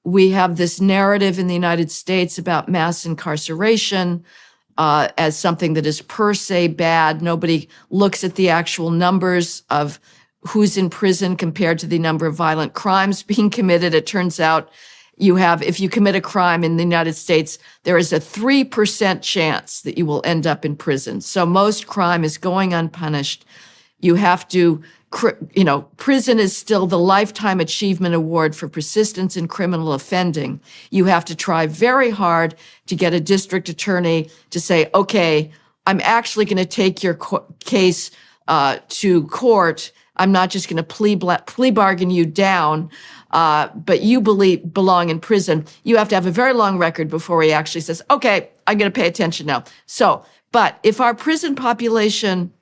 We have this narrative in the United States about mass incarceration as something that is per se bad. Nobody looks at the actual numbers of who's in prison compared to the number of violent crimes being committed. It turns out if you commit a crime in the United States, there is a 3% chance that you will end up in prison. So most crime is going unpunished. You have to, prison is still the Lifetime Achievement Award for persistence in criminal offending. You have to try very hard to get a district attorney to say, okay, I'm actually going to take your case to court. I'm not just going to plea bargain you down, but you belong in prison. You have to have a very long record before he actually says, okay, I'm going to pay attention now. So, but if our prison population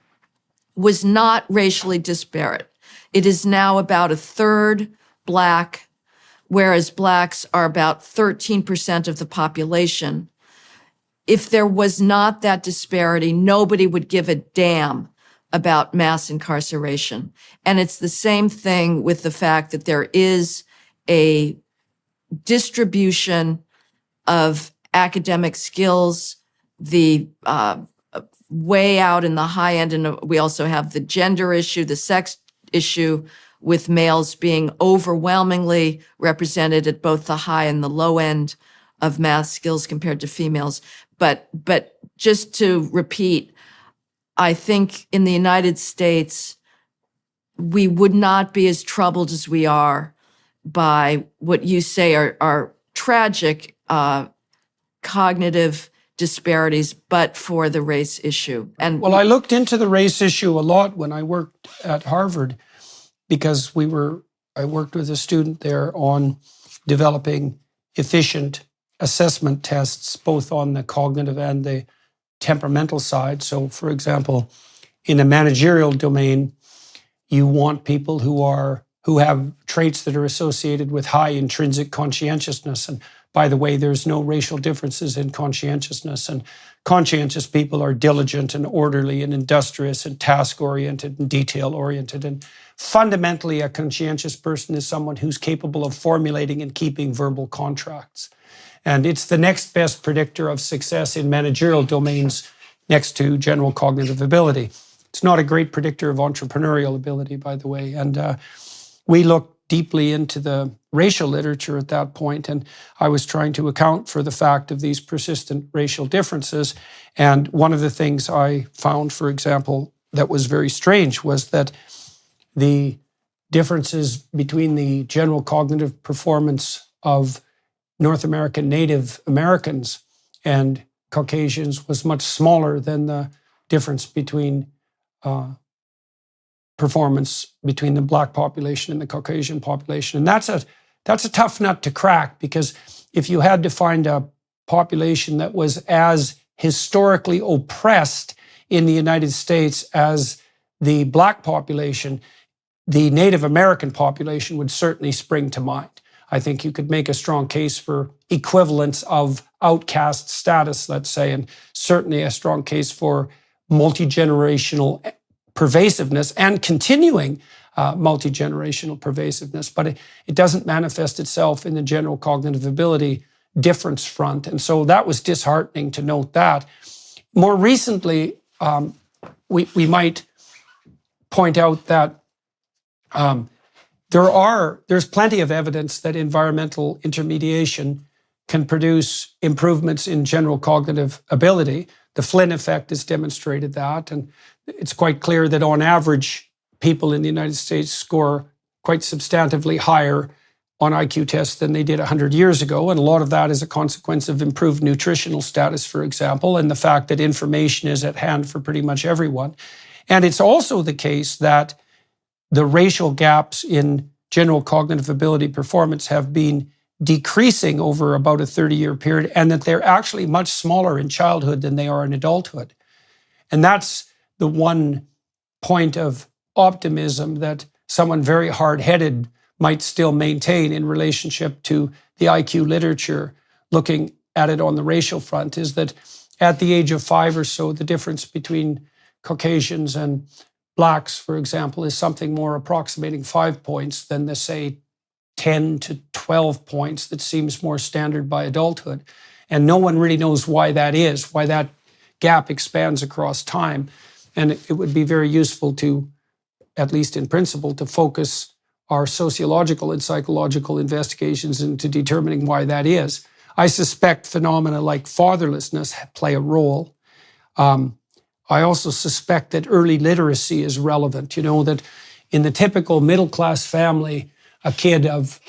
was not racially disparate, it is now about a third Black, whereas Blacks are about 13% of the population. If there was not that disparity, nobody would give a damn about mass incarceration. And it's the same thing with the fact that there is a distribution of academic skills, the way out in the high end, and we also have the gender issue, the sex issue, with males being overwhelmingly represented at both the high and the low end of math skills compared to females. But just to repeat, I think in the United States, we would not be as troubled as we are by what you say are tragic cognitive disparities, but for the race issue. And well, I looked into the race issue a lot when I worked at Harvard, because I worked with a student there on developing efficient assessment tests, both on the cognitive and the temperamental side. So, for example, in a managerial domain, you want people who have traits that are associated with high intrinsic conscientiousness. And by the way, there's no racial differences in conscientiousness. And conscientious people are diligent and orderly and industrious and task-oriented and detail-oriented. And fundamentally, a conscientious person is someone who's capable of formulating and keeping verbal contracts. And it's the next best predictor of success in managerial domains next to general cognitive ability. It's not a great predictor of entrepreneurial ability, by the way. And we looked deeply into the racial literature at that point, and I was trying to account for the fact of these persistent racial differences. And one of the things I found, for example, that was very strange was that the differences between the general cognitive performance of North American Native Americans and Caucasians was much smaller than the difference between performance between the Black population and the Caucasian population. And that's a tough nut to crack, because if you had to find a population that was as historically oppressed in the United States as the Black population, the Native American population would certainly spring to mind. I think you could make a strong case for equivalence of outcast status, let's say, and certainly a strong case for multi-generational pervasiveness and continuing multi-generational pervasiveness. But it doesn't manifest itself in the general cognitive ability difference front. And so that was disheartening to note that. More recently, we might point out that there's plenty of evidence that environmental intermediation can produce improvements in general cognitive ability. The Flynn effect has demonstrated that, and it's quite clear that on average, people in the United States score quite substantively higher on IQ tests than they did 100 years ago, and a lot of that is a consequence of improved nutritional status, for example, and the fact that information is at hand for pretty much everyone. And it's also the case that the racial gaps in general cognitive ability performance have been decreasing over about a 30-year period, and that they're actually much smaller in childhood than they are in adulthood. And that's the one point of optimism that someone very hard-headed might still maintain in relationship to the IQ literature, looking at it on the racial front, is that at the age of 5 or so, the difference between Caucasians and Blacks, for example, is something more approximating 5 points than the, say, 10 to 12 points that seems more standard by adulthood. And no one really knows why that is, why that gap expands across time. And it would be very useful to, at least in principle, to focus our sociological and psychological investigations into determining why that is. I suspect phenomena like fatherlessness play a role. I also suspect that early literacy is relevant. You know, that in the typical middle-class family, a kid of,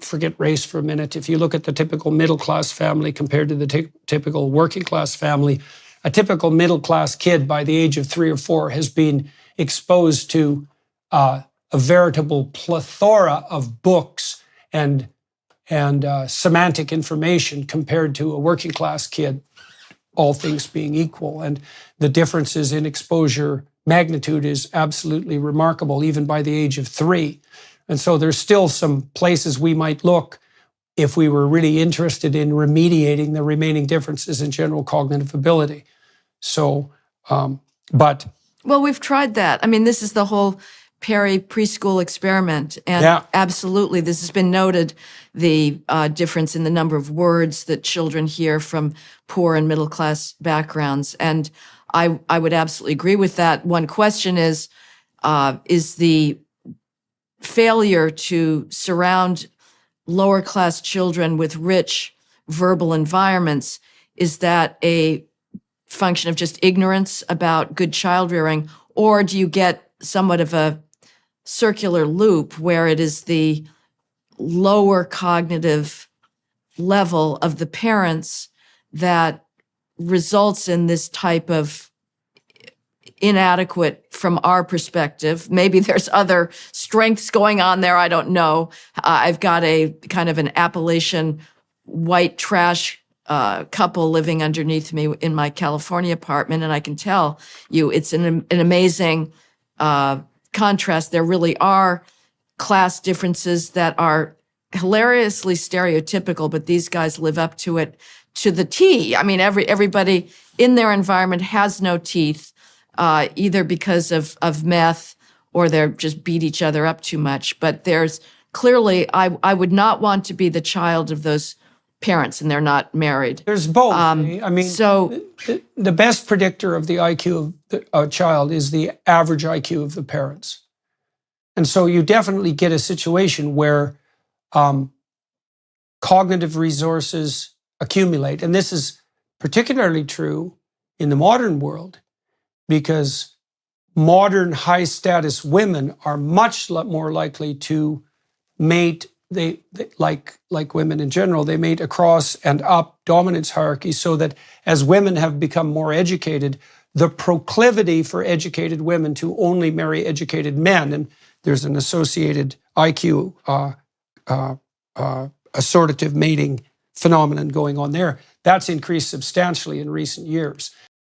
forget race for a minute, if you look at the typical middle-class family compared to the typical working-class family, a typical middle-class kid by the age of 3 or 4 has been exposed to a veritable plethora of books and semantic information compared to a working-class kid, all things being equal. And the differences in exposure magnitude is absolutely remarkable, even by the age of 3. And so there's still some places we might look if we were really interested in remediating the remaining differences in general cognitive ability. So, Well, we've tried that. I mean, this is the whole Perry preschool experiment. And absolutely, this has been noted, the difference in the number of words that children hear from poor and middle-class backgrounds. And I would absolutely agree with that. One question is the failure to surround lower-class children with rich verbal environments, is that a function of just ignorance about good child rearing, or do you get somewhat of a circular loop where it is the lower cognitive level of the parents that results in this type of inadequate, from our perspective? Maybe there's other strengths going on there, I don't know. I've got a kind of an Appalachian white trash couple living underneath me in my California apartment, and I can tell you it's an amazing contrast. There really are class differences that are hilariously stereotypical, but these guys live up to it to the T. I mean, everybody in their environment has no teeth, either because of meth or they're just beat each other up too much. But there's clearly, I would not want to be the child of those parents, and they're not married. There's both. I mean, so the best predictor of the IQ of a child is the average IQ of the parents. And so you definitely get a situation where cognitive resources accumulate. And this is particularly true in the modern world, because modern high-status women are much more likely to mate. They like women in general, they mate across and up dominance hierarchies, so that as women have become more educated, the proclivity for educated women to only marry educated men, and there's an associated IQ assortative mating phenomenon going on there, that's increased substantially in recent years.